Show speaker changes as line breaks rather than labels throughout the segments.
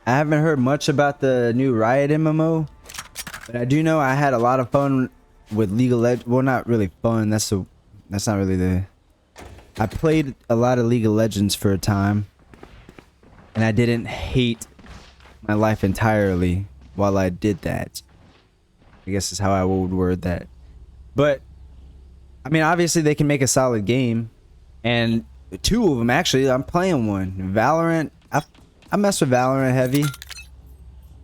I haven't heard much about the new Riot MMO, but I do know I had a lot of fun with League of Legends. Well, not really fun. That's not really the. I played a lot of League of Legends for a time, and I didn't hate my life entirely while I did that. I guess is how I would word that. But I mean, obviously they can make a solid game, and two of them actually. I'm playing one. Valorant. I mess with Valorant heavy.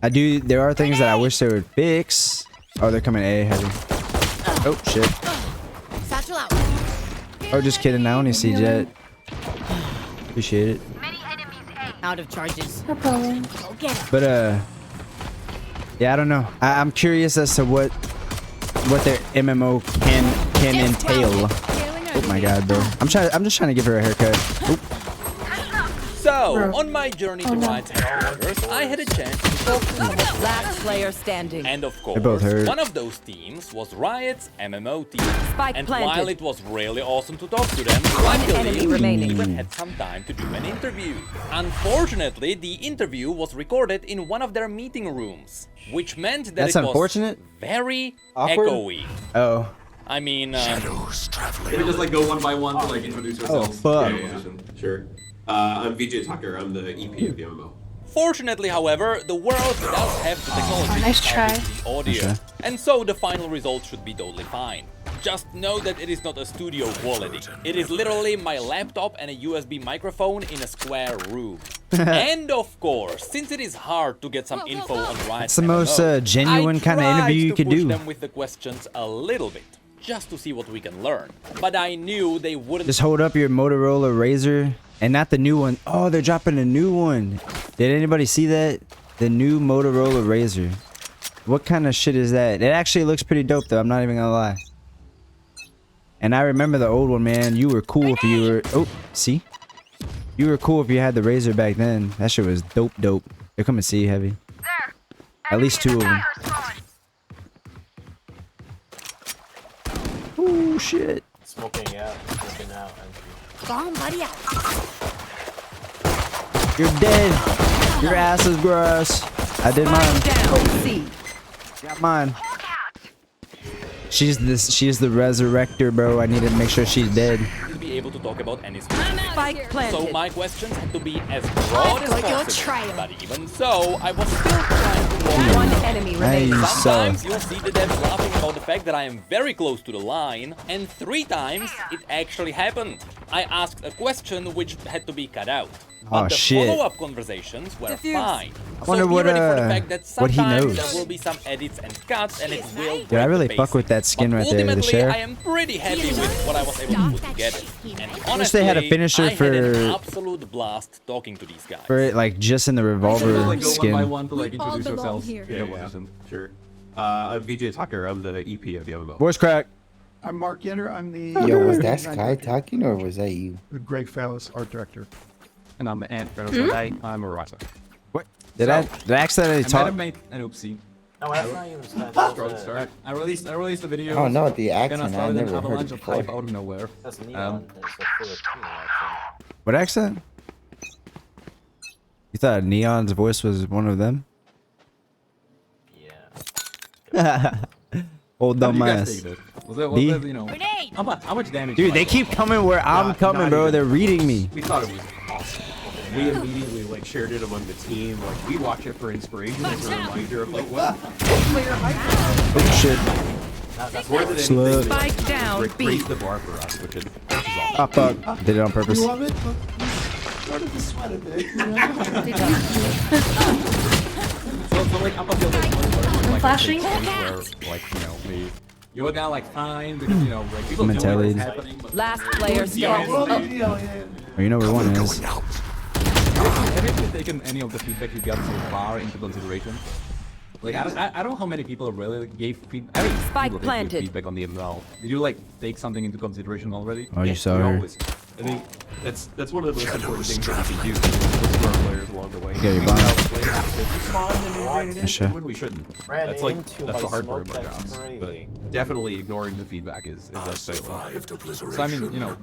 I do. There are things that I wish they would fix. Oh, they're coming A heavy. Oh shit.
Satchel out.
Oh, just kidding. I only see Jet. Appreciate it.
Out of charges.
No problem.
Go get it.
But yeah, I don't know. I'm curious as to what their MMO can entail. Oh my god, bro. I'm just trying to give her a haircut. Oop.
So, on my journey to Riot's headquarters, I had a chance to talk to some of
Last player standing.
and of course,
both hurt.
one of those teams was Riot's MMO team.
Spike
And
planted.
while it was really awesome to talk to them,
enemy
luckily we
remaining.
even had some time to do an interview. Unfortunately, the interview was recorded in one of their meeting rooms, which meant that
That's
it was
unfortunate.
very
Awkward?
echoey.
Oh.
I mean,
Can we just like go one by one to like introduce ourselves?
fuck.
Yeah. Sure. I'm VJ Tucker. I'm the EP of the MMO.
fortunately, however, the world does have the technology
nice
to
try.
edit the audio,
Nice
and so the final result should be totally fine. Just know that it is not a studio quality. It is literally my laptop and a USB microphone in a square room. And of course, since it is hard to get some info on Riot,
It's the most genuine kind of interview you could
push
do.
them with the questions a little bit, just to see what we can learn. But I knew they wouldn't.
Just hold up your Motorola Razr, and not the new one. Oh, they're dropping a new one. Did anybody see that? The new Motorola Razr. What kind of shit is that? It actually looks pretty dope, though. I'm not even gonna lie. And I remember the old one, man. You were cool if you were. Oh, see? You were cool if you had the Razr back then. That shit was dope. They're coming C heavy. At least two of them. Oh shit.
Smoking out, smoking out.
Bomb buddy out.
You're dead. Your ass is gross. I did mine.
Down. C.
Got mine. She's the resurrector, bro. I need to make sure she's dead.
To be able to talk about any specific.
Spike planted.
So my questions had to be as broad as
Got your
possible.
trail.
But even so, I was still trying to walk.
One enemy remaining.
Nice.
Sometimes you'll see the devs laughing about the fact that I am very close to the line, and 3 times it actually happened. I asked a question which had to be cut out.
Oh,
But the
shit.
follow-up conversations were fine.
I wonder
so be
what,
ready for the fact that
what he
sometimes
knows.
there will be some edits and cuts, and it will
Dude, I
break
really
the
fuck with that
basics.
skin
But
right there, the
ultimately,
sheriff.
I am pretty happy with what I was able to put together. And honestly,
wish they had a finisher
I had an
for-
absolute blast talking to these guys.
For it, like, just in the revolver
Like go one by
skin.
one to like
We all
introduce
belong
ourselves.
here.
Yeah. Sure. I'm VJ Tucker. I'm the EP of the MMO.
Voice crack.
I'm Mark Yender. I'm the
Yo, was that Sky talking or was that you?
Greg Fallis, art director.
And I'm Ant Reynolds. I'm a writer.
What? Did I accidentally
I might
talk?
have made an oopsie.
No, that's not even Sky.
Strong start. I released the video.
Oh no, the
Then
accent, I
started an
never heard
avalanche
it
of hype
before.
out of nowhere.
That's Neon. That's the Filipino accent.
What accent? You thought Neon's voice was one of them?
Yeah.
Old
How did
dumb
you guys
ass.
take that? Was that,
D?
you know, how much damage?
Dude,
did I
they
do?
keep coming where I'm coming, bro.
even.
They're reading me.
We thought it was awesome. We immediately like shared it among the team. Like we watch it for inspiration as a reminder of like what.
Oh shit.
That's more than
Slut.
anything.
Spike down. B.
Raised the bar for us, which is awesome.
Ah, fuck. Did it on purpose.
You love it? Started to sweat a bit. You know?
So like up until this point, where it was, like,
flashing?
a big thing where, like, you know, you were down like fine because you know like people know
Mentality.
what's happening. But
Last player standing.
Oh,
Oh,
yeah.
Oh, you know where one is.
have you taken any of the feedback you got so far into consideration? Like I don't know how many people really gave feedback. I mean,
Spike
people did give
planted.
feedback on the ML. Did you like take something into consideration already?
Oh, you saw
we
her.
always- I think that's one of the most important things that we can do for our players along the way.
Yeah, you're blind. Sure.
When we shouldn't.
Ran
That's like
into
that's
my
the hard part
smoke,
about
that's
jobs.
crazy.
But definitely ignoring the feedback is unsafe. So I mean, you know,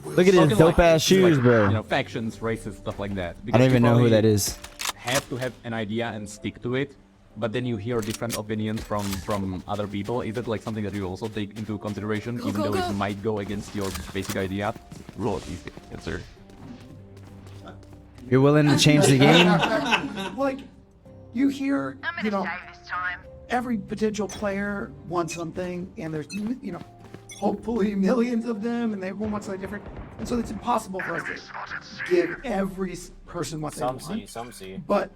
Look at his
talking
dope
like-
ash shoes,
like,
bro.
You know, factions, races, stuff like that.
I don't even know who that
is.
is.
have to have an idea and stick to it, but then you hear different opinions from other people. Is it like something that you also take into consideration, even though it might go against your basic idea? Roll it easy. Yes, sir.
You're willing to change the game?
Like, you hear, you know, every potential player wants something, and there's, you know, hopefully millions of them, and everyone wants something different. And so it's impossible for us to give every person what they
Some
want.
see, some see.
But,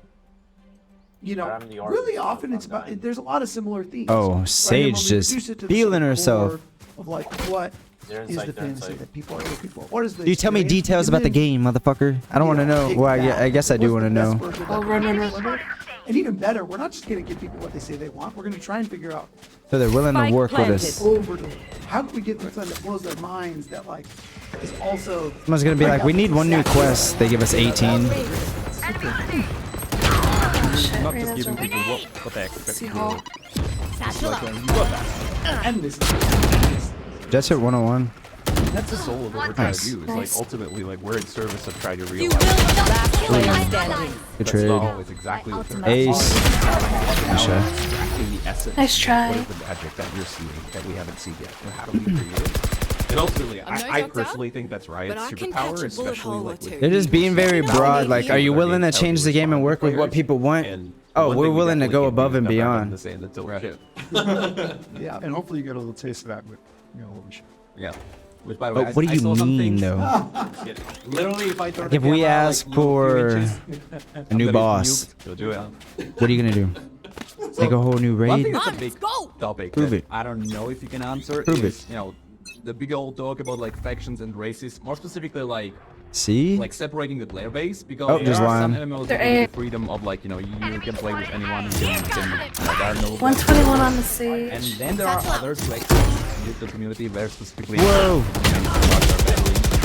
you know,
I'm the
really
artist,
often
so
it's
I'm
about,
not.
there's a lot of similar themes.
Oh,
right? And
Sage
when we
just
reduce it to the
feeling
sort of
herself.
core Of like, what
They're
is
inside,
the
they're
fantasy
inside.
that people are looking for? What is the
You tell me
experience?
details
And
about the
then,
game, motherfucker. I don't want to
you
know.
take
Well,
that.
I guess I do
What's
want to
the best
know.
version that we can deliver? And even better, we're not just going to give people what they say they want. We're going to try and figure out
So they're willing to
Spike
work with
planted.
us.
over how can we get something that blows their minds that like is also
Someone's gonna be like, we need one new quest. They give us 18.
Not just giving people what they expect. It's like, you got that.
and this
Jets hit 101.
That's the soul of what we're trying to do. It's like ultimately like we're in service of trying to realize.
Last player standing.
Good
That's
trade.
not always exactly what they're
Ace. Sure.
exactly the essence.
Nice try.
What is the magic that you're seeing that we haven't seen yet? And how do we create it? And ultimately, I personally think that's Riot's
but I can
superpower,
catch a bullet
especially
hole or
like
two.
with
They're just being very broad. Like, are you willing to change the game and work with what people want?
And
Oh,
one
we're
thing we
willing to
definitely
go
can't do
above
is
and
never have
beyond.
them to say until we're shit.
yeah.
And hopefully you get a little taste of that with, you know, what we should.
Yeah. Which, by the way,
But what do
I
you
saw some
mean,
things-
though?
Literally, if I turn
If
the
we
camera,
ask
like, little
for
few inches,
a
I'm
new
gonna
boss,
nuke, so do it.
what are you gonna do? Take a whole new
One
raid?
thing that's a big topic
Prove
that
it.
I don't know if you can answer
Prove
is,
it.
you know, the big old talk about like factions and races, more specifically like
See?
separating the player base, because
Oh,
there
there's
are some
Lion.
MMOs
There
that give you
is.
the freedom of like, you know, you can play with anyone, you can like, I don't know.
121 on the
And
stage.
then there are others who actually use the community very specifically.
Whoa.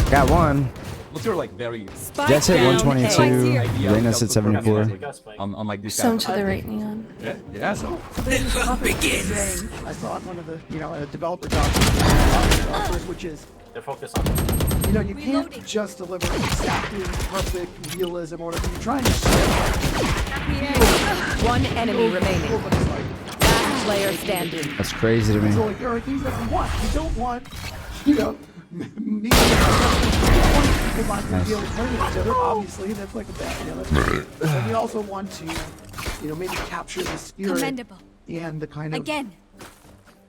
Got one.
What's your like very
Spike
Jets hit
down
122.
A.
idea
Reyna's
of
hit 74.
We got Spike.
on like this
Some
kind
to
of
the right neon.
yeah, so
saying, I saw it in one of the, you know, a developer documents, which is,
They're focused on
you know, you can't just deliver exactly perfect realism or whatever. You're trying to
One enemy remaining.
but it's like,
Last player standing.
That's crazy to
so
me.
like there are things that we want. We don't want, you know, me people not to deal with hurting each other. Obviously, that's like a bad, you know, that's, but we also want to, you know, maybe capture the spirit
Commendable.
and the kind of,
Again.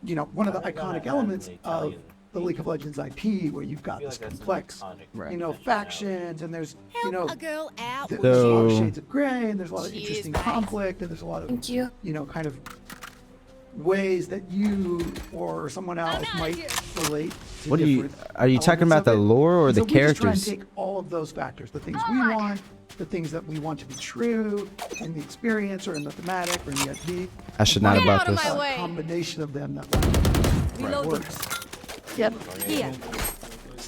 you know, one of the iconic elements of the League of Legends IP, where you've got
feel
this
like that's
complex,
Right.
you know, factions, and there's, you know,
Help a girl out.
there's a lot of
So-
shades of gray, and there's a lot of
Cheers,
interesting
mate.
conflict, and there's a lot of,
Thank you.
you know, kind of ways that you or someone else might relate to
What do you?
different
Are you talking
elements
about
of
the
it.
lore or
And
the
so we just try and
characters?
take all of those factors, the things we want, the things that we want to be true in the experience or in the thematic or in the IP.
I should not
Get
about
out of
this.
my
A
way.
combination of them that
Reloading.
works.
Yep.
Here.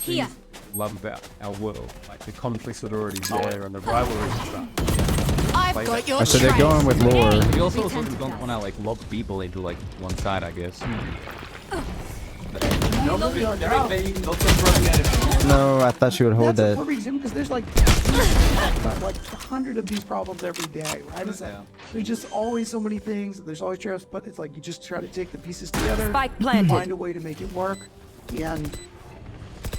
Here.
love that our world, like the conflicts that are already there and the rivalries and stuff.
I've
Like
got
that.
your
Oh, so they're
trail.
going with lore.
We also
We
sort
tend
of
to
don't
die.
want to like lock people into like one side, I guess.
Nobody are down.
No, I thought you would hold
That's a
that.
perfect example because there's like 100 of these problems every day, right? It's like, there's just always so many things. There's always trade-offs, but it's like you just try to take the pieces together,
Spike planted.
find a way to make it work, and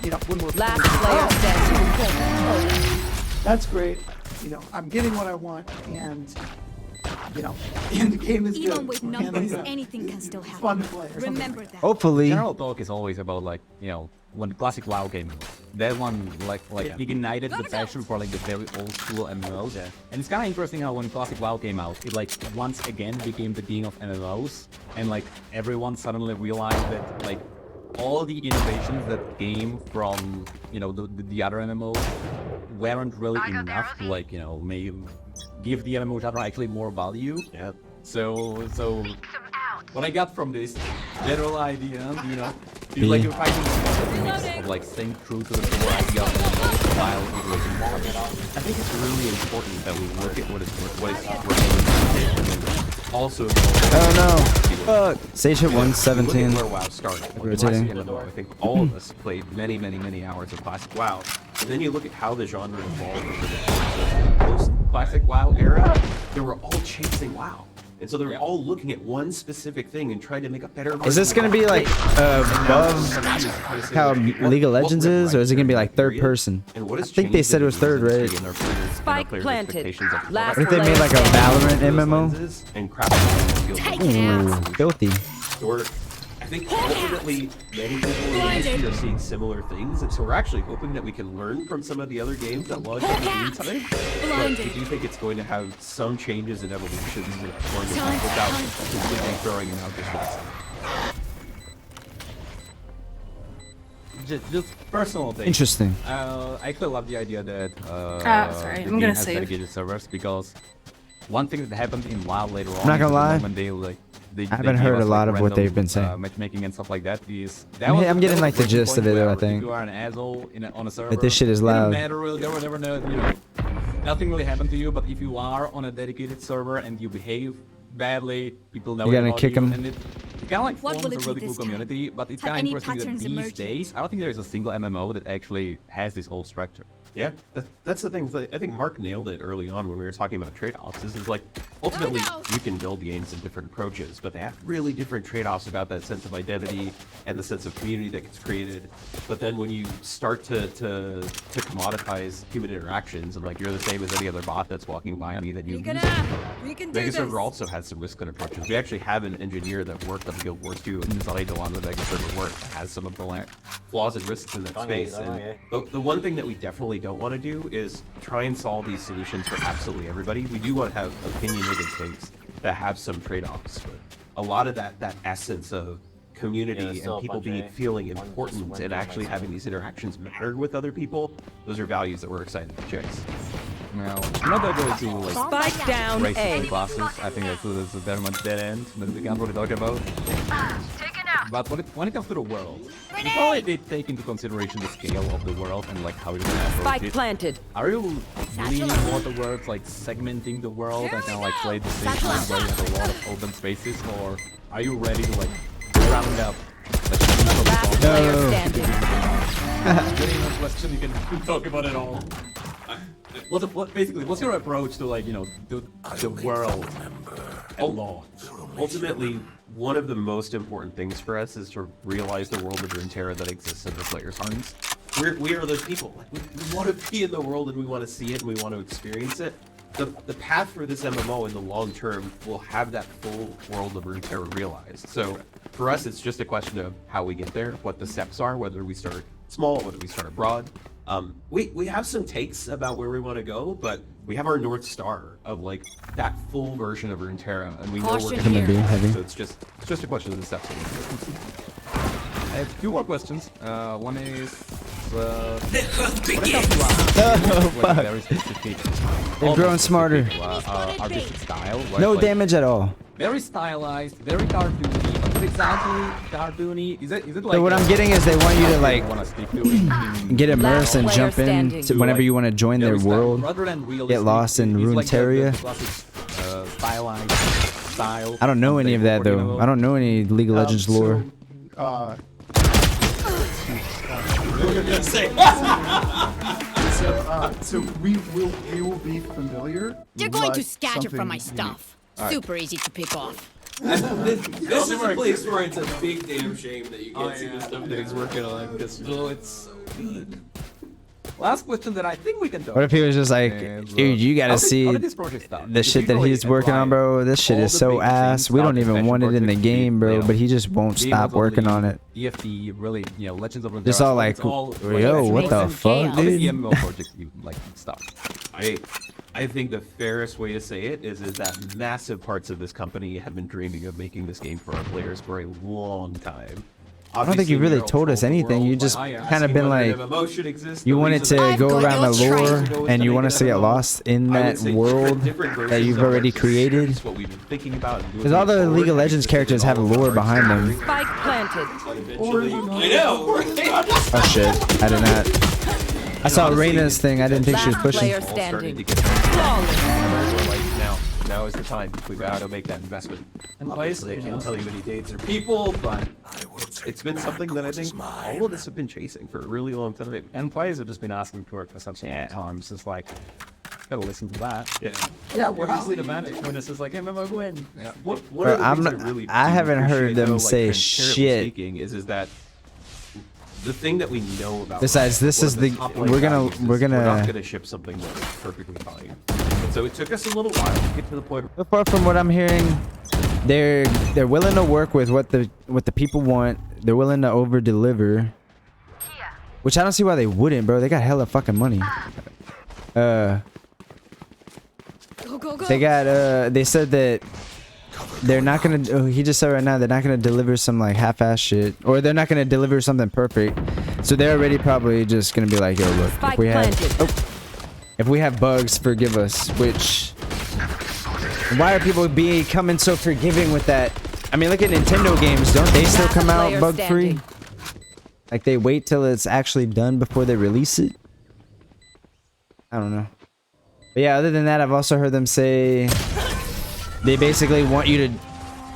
you know when we're
Last player standing.
that's great. You know, I'm getting what I want, and you know, and the game is good.
Even with
And,
numbers,
you know,
anything can still
it's
happen.
fun to play. or something.
Remember that.
Hopefully.
General talk is always about like, you know, when classic WoW came out. That one like ignited the passion for like the very old school MMOs. Yeah. And it's kind of interesting how when classic WoW came out, it like once again became the king of MMOs, and like everyone suddenly realized that like all the innovations that came from, you know, the other MMOs weren't really enough to like, you know, maybe give the MMO genre actually more value. Yeah. So what I got from this general idea, you know, is like you're fighting of like staying true to the core idea of MMOs while iterating more. I think it's really important that we look at what is working. Also,
Oh no. Fuck. Sage hit
look at
117.
where WoW started. Like,
Rotating.
classic MMO, I think all of us played many hours of classic WoW. And then you look at how the genre evolved over the years. Most
classic WoW era, they were all chasing WoW. And so they're all looking at one specific thing and trying to make a better.
Is this gonna be like above how League of Legends is, or is it gonna be like third person? I think they said it was third, right?
Spike planted. Last
What if they made like a Valorant MMO?
And crap.
Ooh, filthy.
Or I think ultimately many people in the industry are seeing similar things, and so we're actually hoping that we can learn from some of the other games that launched in the meantime. But we do think it's going to have some changes and evolutions without completely throwing it out the
Just personal thing.
Interesting.
I actually love the idea that
sorry,
the
I'm
game
gonna
has
save.
dedicated servers, because one thing that happened in WoW later on,
I'm not gonna lie.
when they
haven't heard a lot of what they've been saying.
Matchmaking and stuff like that is.
I'm getting like the
breaking
gist
point
of it, though,
where
I think.
If you are an asshole on a server,
That this shit is loud.
It doesn't matter really. There will never know. You know, nothing really happened to you. But if you are on a dedicated server and you behave badly, people know
You gotta
about
kick
you,
'em.
and it kind of like
What
forms
will
a
it be
really cool
this time?
community. But it's
Have
kind of
any
interesting that
patterns
these
emerged
days, I don't think there is a single MMO that actually has this whole structure.
Yeah, that's the thing. I think Mark nailed it early on when we were talking about trade-offs. This is like, ultimately, you can build games in different approaches, but they have really different trade-offs about that sense of identity and the sense of community that gets created. But then when you start to commoditize human interactions, and like you're the same as any other bot that's walking by me that you use.
We can do
Mega
this.
Server also has some risk and approaches. We actually have an engineer that worked on Guild Wars 2 and designed a lot of the Mega Server work that has some of the flaws and risks in that space. And the one thing that we definitely don't want to do is try and solve these solutions for absolutely everybody. We do want to have opinionated takes that have some trade-offs. But a lot of that essence of community and people feeling important and actually having these interactions matter with other people, those are values that we're excited to chase.
Now, I'm not that really to like
Spike down
race
A.
the classes. I think that's a very much dead end that we can't really talk about. But when it comes to the world, you probably did take into consideration the scale of the world and like how you're gonna approach
Spike
it.
planted.
Are you leaning more towards like segmenting the world and kind of like play the same time where you have a lot of open spaces, or are you ready to like round up?
Last player standing.
Getting a question you can talk about it all. What's your approach to like, you know, the world at large?
Ultimately, one of the most important things for us is to realize the world of Runeterra that exists in the players' hearts. We are those people. Like, we want to be in the world and we want to see it and we want to experience it. The path for this MMO in the long term will have that full world of Runeterra realized. So for us, it's just a question of how we get there, what the steps are, whether we start small, whether we start abroad. We have some takes about where we want to go, but we have our North Star of like that full version of Runeterra, and we know we're
Gonna be heavy.
So it's just a question of the steps.
I have two more questions. One is,
Oh, fuck.
very specific.
They've grown smarter.
Artistic style. Where
No
it's, like,
damage at all.
very stylized, very cartoony. But exactly cartoony. Is it like?
So what I'm getting is they want you to like
wanna stick to it.
get immersed and
Last
jump
player
in
standing.
to whenever you want to join their
Very style-
world.
rather than
Get
realistic,
lost in
it's like the
Runeterra.
classic, stylized style.
I don't know any of that
you
though.
know.
I don't know any League of Legends lore.
So we will be familiar.
They're going to
but
scatter from my
something
stuff. Super easy to pick off.
This is a place where it's a big damn shame that you can't see the stuff that he's working on, because it's so good.
Last question that I think we can talk.
What if he was just like,
is,
dude, you gotta
how did
see
this project start?
the
Because
shit that
usually
he's working on, bro. This shit
all
is
the
so
big
ass.
things
We don't
start as
even
passion
want it in the
projects,
game, bro.
you know,
But he just won't
Game
stop
of
working
Elite,
on it.
EFT, really, you know, Legends of Runeterra.
Just all like,
it's all
yo, what the fuck,
How does the
dude?
MMO project you like start?
I think the fairest way to say it is that massive parts of this company have been dreaming of making this game for our players for a long time.
I don't think you really told us anything. You just kind of been like, you wanted to go around the lore and you want us to get lost in that world that you've already created. Because all the League of Legends characters have lore behind them.
Spike planted.
I know.
Oh shit, I did not. I saw Reyna's thing, I didn't think she was
Last
pushing.
player standing. Flawless.
Now is the time. We've got to make that investment. And obviously, I can't tell you any dates or people, but it's been something that I think all of us have been chasing for a really long time.
And players have just been asking for it for such long times. It's like, Gotta listen to that.
Yeah.
Yeah, we're
Obviously the management when it's just like MMO Gwen. Yeah.
One
Bro,
of the
I'm
things
not-
I really
I
do
haven't heard
appreciate,
them
though,
say
transparently
shit.
speaking, is that the thing that we know about.
Besides, this
one
is
of
the-
top line
we're gonna-
values is
we're gonna-
not gonna ship something that's perfectly fine. And so it took us a little while to get to the point.
So far from what I'm hearing, they're willing to work with what the people want. They're willing to over deliver, which I don't see why they wouldn't, bro. They got hella fucking money.
Go, go, go.
They got they said that they're not gonna. Oh, he just said right now they're not gonna deliver some like half-ass shit, or they're not gonna deliver something perfect. So they're already probably just gonna be like, yo, look,
Spike planted.
if we have bugs, forgive us. Which, why are people becoming so forgiving with that? I mean, look at Nintendo games. Don't they still
Last
come out
player
bug-free?
standing.
Like they wait till it's actually done before they release it? I don't know. But yeah, other than that, I've also heard them say they basically want you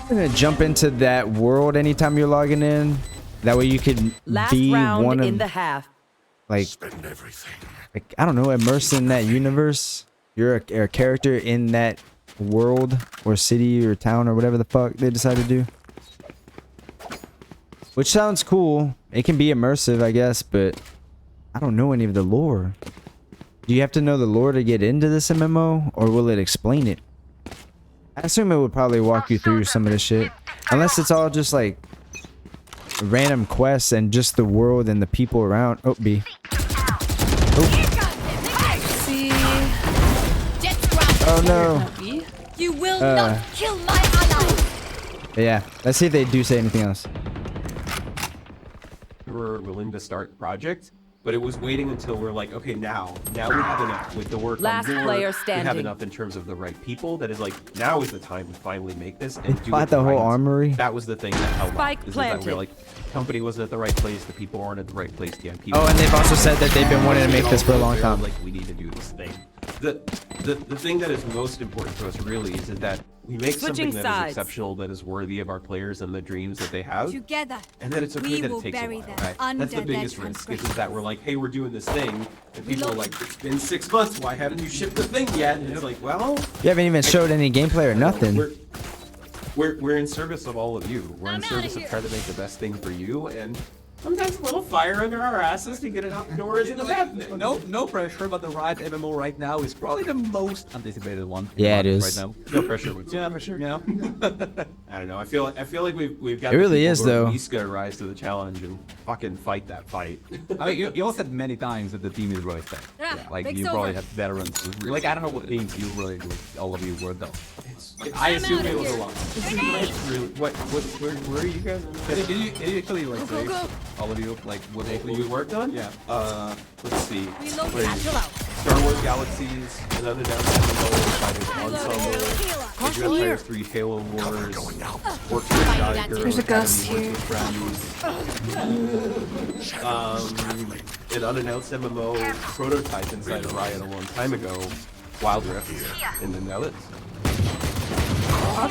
to jump into that world anytime you're logging in. That way you could
Last
be
round
one
in
of,
the half.
like I don't know, immersed in that universe. You're a character in that world or city or town or whatever the fuck they decide to do. Which sounds cool. It can be immersive, I guess, but I don't know any of the lore. Do you have to know the lore to get into this MMO, or will it explain it? I assume it would probably walk you through some of the shit. Unless it's all just like random quests and just the world and the people around. Oh, B.
See.
Oh no.
B.
You will not kill my ally.
Yeah, let's see if they do say anything else.
We were willing to start the project, but it was waiting until we're like, okay, now we have enough with the work
Last
on board.
player
We have
standing.
enough in terms of the right people. That is like, now is the time to finally make this and do
Bought
it
the whole
right.
armory.
That was the thing that held
Spike
up. Is that
planted.
we're like, company wasn't at the right place. The people weren't at the right place. The people.
Oh, and they've also said that they've been wanting to make this for a long time.
Like, we need to do this thing. The thing that is most important to us really is that we make
Switching
something that
sides.
is exceptional, that is worthy of our players and the dreams that they have.
Together.
And then it's okay
We
that
will
it takes a
bury
while,
them
right?
under
That's the
their
biggest risk, is
transgressions.
that we're like, hey, we're doing this thing, and people are like, it's been 6 months, why haven't you shipped the thing yet? And it's like, well,
You haven't even showed any gameplay or nothing.
we're in service of all of you. We're in service of trying to make the best thing for you, and sometimes a little fire under our asses to get it outdoors in a bad thing.
No pressure, but the Riot MMO right now is probably the most anticipated one.
Yeah, it is.
Right now.
No pressure.
Yeah, for sure. Yeah.
I don't know. I feel like we've got.
It
the
really
people
is,
who are
though.
At least gonna rise to the challenge and fucking fight that fight.
I mean, you all said many times that the team is really thick.
Yeah,
Like
mix
you
over.
probably have veterans. Like I don't know what teams you really, all of you were though.
I assume
outta
it was a
here.
lot. Really, where are you guys?
Did you actually like
Go,
say
go.
all of you like what
What we worked on?
Yeah.
Let's see.
Reload.
Wait,
Satchel out.
Star Wars Galaxies, another down Fighters Ensemble, Age of Empires 3, Halo Wars, Works with Geiger,
There's a ghost
Academy,
here.
Works with Friends, an unannounced MMO prototype inside of Riot a long time ago, Wild Rift in the Netherlands.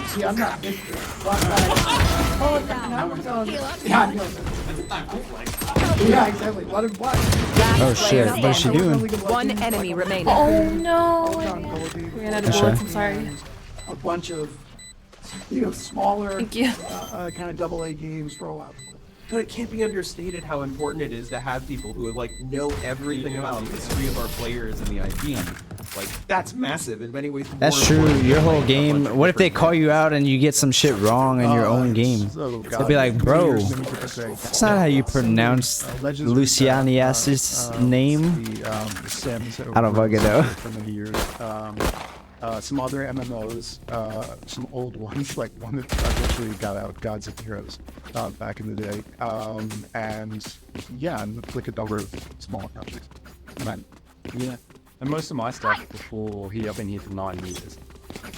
See, I'm not big. Oh, now we're going. Yeah, I know. Yeah, exactly. What?
Last
Oh
player
shit, what is she
standing.
doing?
One enemy remaining.
Oh no. Ran out of
Sure.
bullets. I'm sorry.
A bunch of, smaller,
Thank you.
kind of AA games for a while.
But it can't be understated how important it is to have people who like know everything about the history of our players and the IP. Like that's massive in many ways.
That's
more
true.
important
Your
than
whole
a bunch
game.
of
What if they
different
call you out and you get some shit wrong in your own game? They'll be like, bro, that's not how you pronounce Lucianias's name. I don't fucking know.
For many years. Some other MMOs, some old ones, like one that eventually got out, Gods of Heroes, back in the day. And yeah, and like a number of smaller projects.
Man, yeah. And most of my stuff before here, I've been here for 9 years.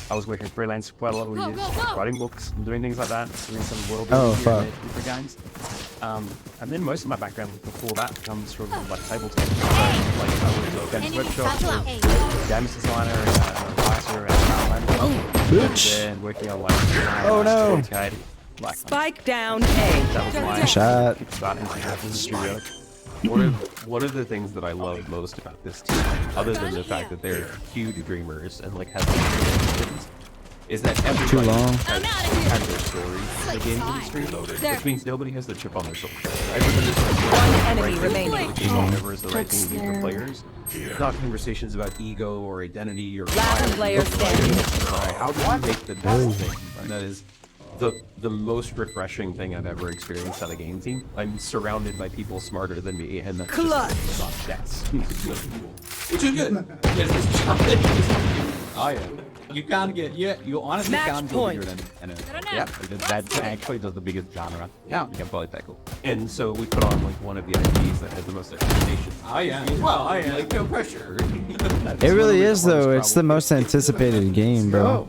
I was working freelance for quite a lot of years, writing books and doing things like that, doing some world building here and there, different games. And then most of my background before that comes from like tabletop. So, like I was a games workshop, games designer, and writer, and
Bitch.
then working on like
Oh, no.
like
Spike down A.
that was my
Shot.
kickstart into the industry really.
one of the things that I love most about this team, other than the fact that they're huge dreamers and like have ambitions, is that everybody has their stories in the games industry, which means nobody has the chip on their shoulder. Everybody's
One enemy remaining.
whatever is the right thing to do for players. It's not conversations about ego or identity or
Last player standing.
how do you make the best thing? And that is the most refreshing thing I've ever experienced on a game team. I'm surrounded by people smarter than me, and that's just not chess. Which is good.
Oh yeah. You can't get, you honestly
Match
can't
point.
go bigger than yeah, that's actually just the biggest genre.
Yeah.
You can probably tackle.
And so we put on like one of the IPs that has the most expectations.
Oh yeah.
Well, like no pressure.
It really is though. It's the most anticipated game, bro.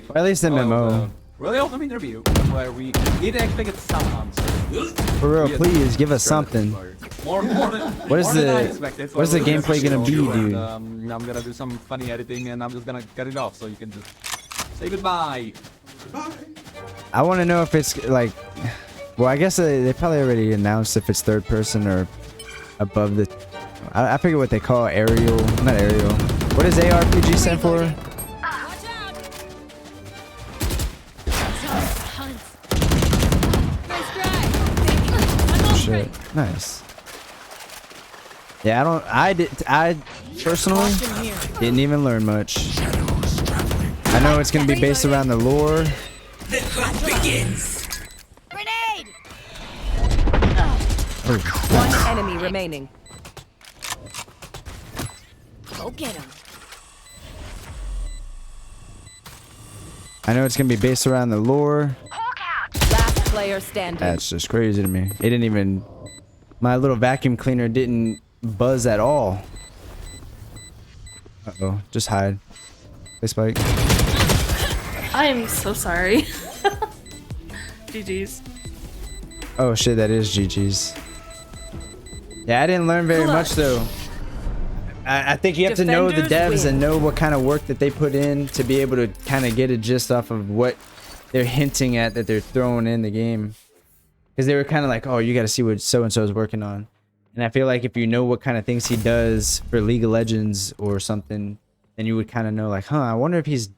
Or at least MMO.
Really awesome interview where we did actually get some answers.
For real, please give us something.
More than
What is
more than I
the
expected.
what is the gameplay gonna be, dude?
And, I'm gonna do some funny editing and I'm just gonna cut it off so you can just say goodbye.
I want to know if it's like, well, I guess they probably already announced if it's third person or above the. I forget what they call aerial, not aerial. What does ARPG stand for? Shit. Nice. Yeah, I personally didn't even learn much. I know it's gonna be based around the lore.
The hunt begins. Grenade.
One enemy remaining.
Go get him.
I know it's gonna be based around the lore.
Last player standing.
That's just crazy to me. It didn't even, my little vacuum cleaner didn't buzz at all. Uh-oh, just hide. Hey, Spike.
I am so sorry. GG's.
Oh shit, that is GG's. Yeah, I didn't learn very much though. I think you have to know the devs and know what kind of work that they put in to be able to kind of get a gist off of what they're hinting at that they're throwing in the game. Because they were kind of like, oh, you got to see what so-and-so is working on. And I feel like if you know what kind of things he does for League of Legends or something, then you would kind of know like, huh, I wonder if he's,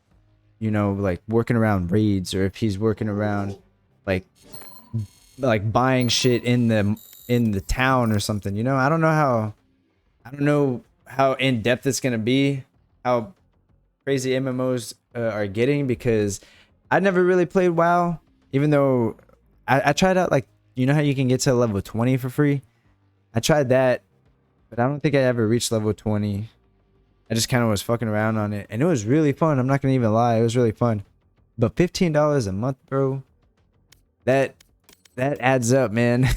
you know, like working around raids or if he's working around like buying shit in the town or something. You know, I don't know how in depth it's gonna be, how crazy MMOs are getting, because I never really played WoW, even though I tried out, like, you know how you can get to level 20 for free? I tried that, but I don't think I ever reached level 20. I just kind of was fucking around on it, and it was really fun. I'm not gonna even lie, it was really fun. But $15 a month, bro, that adds up, man.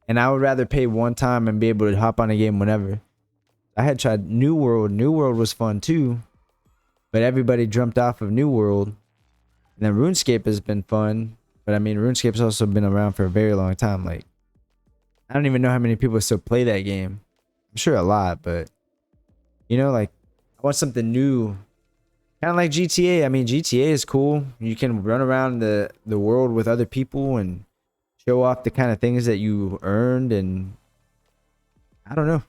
And I would rather pay one time and be able to hop on a game whenever. I had tried New World. New World was fun too, but everybody jumped off of New World. And then RuneScape has been fun, but I mean, RuneScape's also been around for a very long time. Like, I don't even know how many people still play that game. I'm sure a lot, but you know, like, I want something new. Kind of like GTA. I mean, GTA is cool. You can run around the world with other people and show off the kind of things that you earned, and I don't know.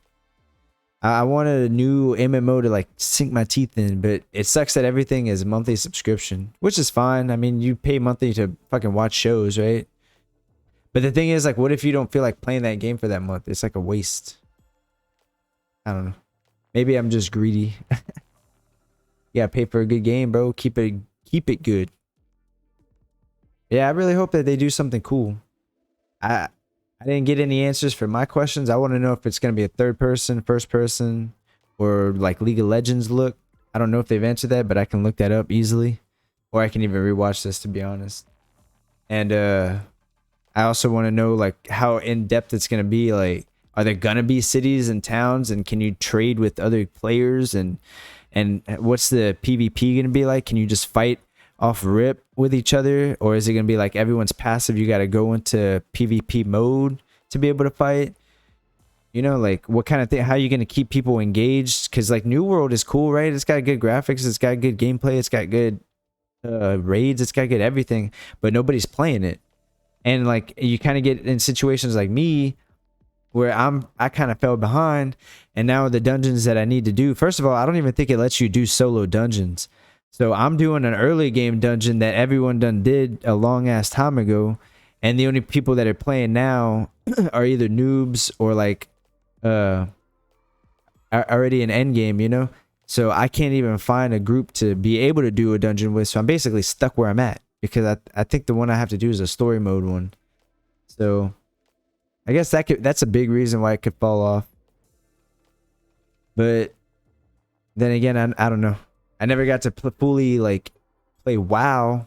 I wanted a new MMO to like sink my teeth in, but it sucks that everything is monthly subscription, which is fine. I mean, you pay monthly to fucking watch shows, right? But the thing is, like, what if you don't feel like playing that game for that month? It's like a waste. I don't know. Maybe I'm just greedy. Yeah, pay for a good game, bro. Keep it good. Yeah, I really hope that they do something cool. I didn't get any answers for my questions. I want to know if it's going to be a third person, first person, or like League of Legends look. I don't know if they've answered that, but I can look that up easily. Or I can even rewatch this, to be honest. And I also want to know like how in depth it's going to be. Like, are there going to be cities and towns, and can you trade with other players, and what's the PvP going to be like? Can you just fight off rip with each other, or is it gonna be like everyone's passive? You got to go into PvP mode to be able to fight. You know, like, what kind of thing? How are you gonna keep people engaged? Because like New World is cool, right? It's got good graphics, it's got good gameplay, it's got good raids, it's got good everything, but nobody's playing it. And like, you kind of get in situations like me where I kind of fell behind, and now the dungeons that I need to do. First of all, I don't even think it lets you do solo dungeons. So I'm doing an early game dungeon that everyone done did a long ass time ago, and the only people that are playing now are either noobs or like are already in end game, you know. So I can't even find a group to be able to do a dungeon with. So I'm basically stuck where I'm at, because I think the one I have to do is a story mode one. So I guess that's a big reason why it could fall off. But then again, I don't know. I never got to fully like play WoW,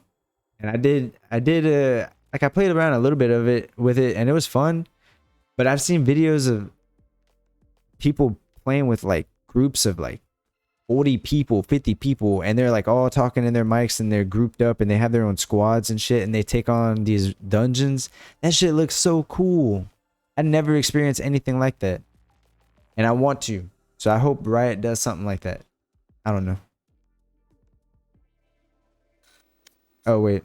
and I did like I played around a little bit of it with it, and it was fun. But I've seen videos of people playing with like groups of like 40 people, 50 people, and they're like all talking in their mics, and they're grouped up, and they have their own squads and shit, and they take on these dungeons. That shit looks so cool. I never experienced anything like that, and I want to. So I hope Riot does something like that. I don't know. Oh wait.